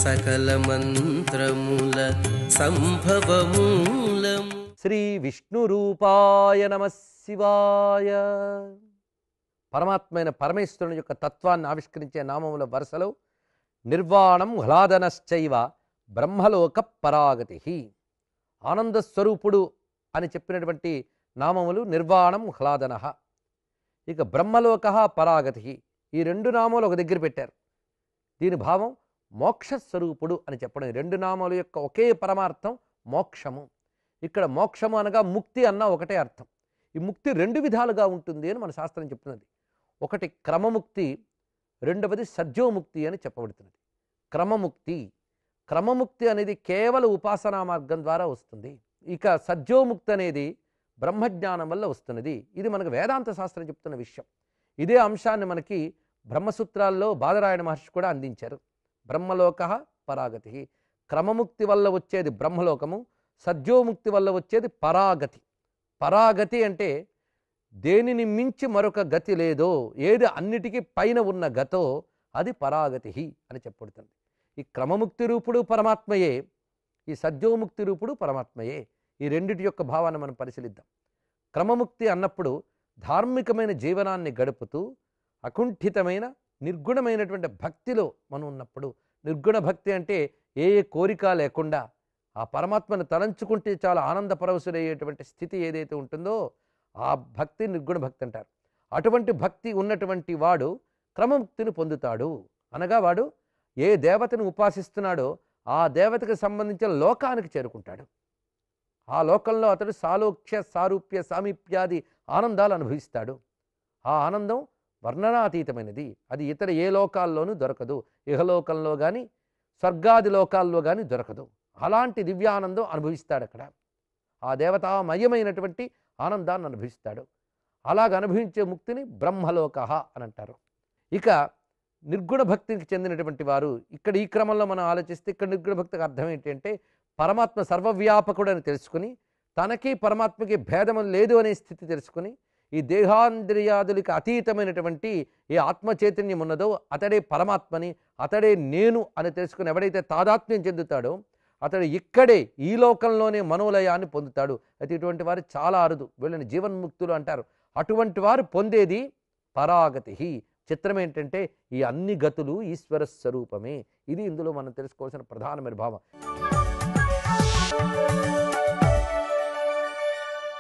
సకల మంత్రముల సంభవమూలము. శ్రీ విష్ణు రూపాయ నమః శివాయ. పరమాత్మైన పరమేశ్వరుని యొక్క తత్వాన్ని ఆవిష్కరించే నామముల వరుసలో నిర్వాణం హ్లాదనశ్చైవ బ్రహ్మలోక పరాగతి. ఆనందస్వరూపుడు అని చెప్పినటువంటి నామములు నిర్వాణం హ్లాదన. ఇక బ్రహ్మలోక పరాగతి, ఈ రెండు నామాలు ఒక దగ్గర పెట్టారు. దీని భావం మోక్షస్వరూపుడు అని చెప్పడం. ఈ రెండు నామాల యొక్క ఒకే పరమార్థం మోక్షము. ఇక్కడ మోక్షము అనగా ముక్తి అన్న ఒకటే అర్థం. ఈ ముక్తి రెండు విధాలుగా ఉంటుంది అని మన శాస్త్రం చెప్తున్నది. ఒకటి క్రమముక్తి, రెండవది సజ్జోముక్తి అని చెప్పబడుతున్నది. క్రమముక్తి అనేది కేవలం ఉపాసనా మార్గం ద్వారా వస్తుంది. ఇక సజ్జోముక్తి అనేది బ్రహ్మజ్ఞానం వల్ల వస్తున్నది. ఇది మనకు వేదాంత శాస్త్రం చెప్తున్న విషయం. ఇదే అంశాన్ని మనకి బ్రహ్మసూత్రాల్లో బాదరాయణ మహర్షి కూడా అందించారు. బ్రహ్మలోక పరాగతి. క్రమముక్తి వల్ల వచ్చేది బ్రహ్మలోకము, సజ్జోముక్తి వల్ల వచ్చేది పరాగతి. పరాగతి అంటే దేనిని మించి మరొక గతి లేదో, ఏది అన్నిటికీ పైన ఉన్న గతో అది పరాగతి అని చెప్పబడుతుంది. ఈ క్రమముక్తి రూపుడు పరమాత్మయే, ఈ సజ్జోముక్తి రూపుడు పరమాత్మయే. ఈ రెండిటి యొక్క భావాన్ని మనం పరిశీలిద్దాం. క్రమముక్తి అన్నప్పుడు ధార్మికమైన జీవనాన్ని గడుపుతూ అకుంఠితమైన నిర్గుణమైనటువంటి భక్తిలో మనం ఉన్నప్పుడు, నిర్గుణ భక్తి అంటే ఏ కోరిక లేకుండా ఆ పరమాత్మను తలంచుకుంటే చాలా ఆనందపరవశులయ్యేటువంటి స్థితి ఏదైతే ఉంటుందో ఆ భక్తి నిర్గుణ భక్తి అంటారు. అటువంటి భక్తి ఉన్నటువంటి వాడు క్రమముక్తిని పొందుతాడు. అనగా వాడు ఏ దేవతను ఉపాసిస్తున్నాడో ఆ దేవతకు సంబంధించిన లోకానికి చేరుకుంటాడు. ఆ లోకంలో అతడు సాలోక్య సారూప్య సామీప్యాది ఆనందాలు అనుభవిస్తాడు. ఆ ఆనందం వర్ణనాతీతమైనది. అది ఇతర ఏ లోకాల్లోనూ దొరకదు. ఇహలోకంలో కానీ స్వర్గాది లోకాల్లో కానీ దొరకదు. అలాంటి దివ్యానందం అనుభవిస్తాడు అక్కడ. ఆ దేవతామయమైనటువంటి ఆనందాన్ని అనుభవిస్తాడు. అలాగ అనుభవించే ముక్తిని బ్రహ్మలోక అని అంటారు. ఇక నిర్గుణ భక్తికి చెందినటువంటి వారు ఇక్కడ ఈ క్రమంలో మనం ఆలోచిస్తే ఇక్కడ నిర్గుణ భక్తికి అర్థం ఏంటంటే పరమాత్మ సర్వవ్యాపకుడు అని తెలుసుకుని, తనకి పరమాత్మకి భేదం లేదు అనే స్థితి తెలుసుకుని, ఈ దేహాంద్రియాదులకి అతీతమైనటువంటి ఏ ఆత్మచైతన్యం ఉన్నదో అతడే పరమాత్మని, అతడే నేను అని తెలుసుకుని ఎవడైతే తాదాత్మ్యం చెందుతాడో అతడు ఇక్కడే ఈ లోకంలోనే మనోలయాన్ని పొందుతాడు. అయితే ఇటువంటి వారు చాలా అరుదు. వీళ్ళని జీవన్ముక్తులు అంటారు. అటువంటి వారు పొందేది పరాగతి. చిత్రం ఏంటంటే ఈ అన్ని గతులు ఈశ్వర స్వరూపమే. ఇది ఇందులో మనం తెలుసుకోవాల్సిన ప్రధానమైన భావం.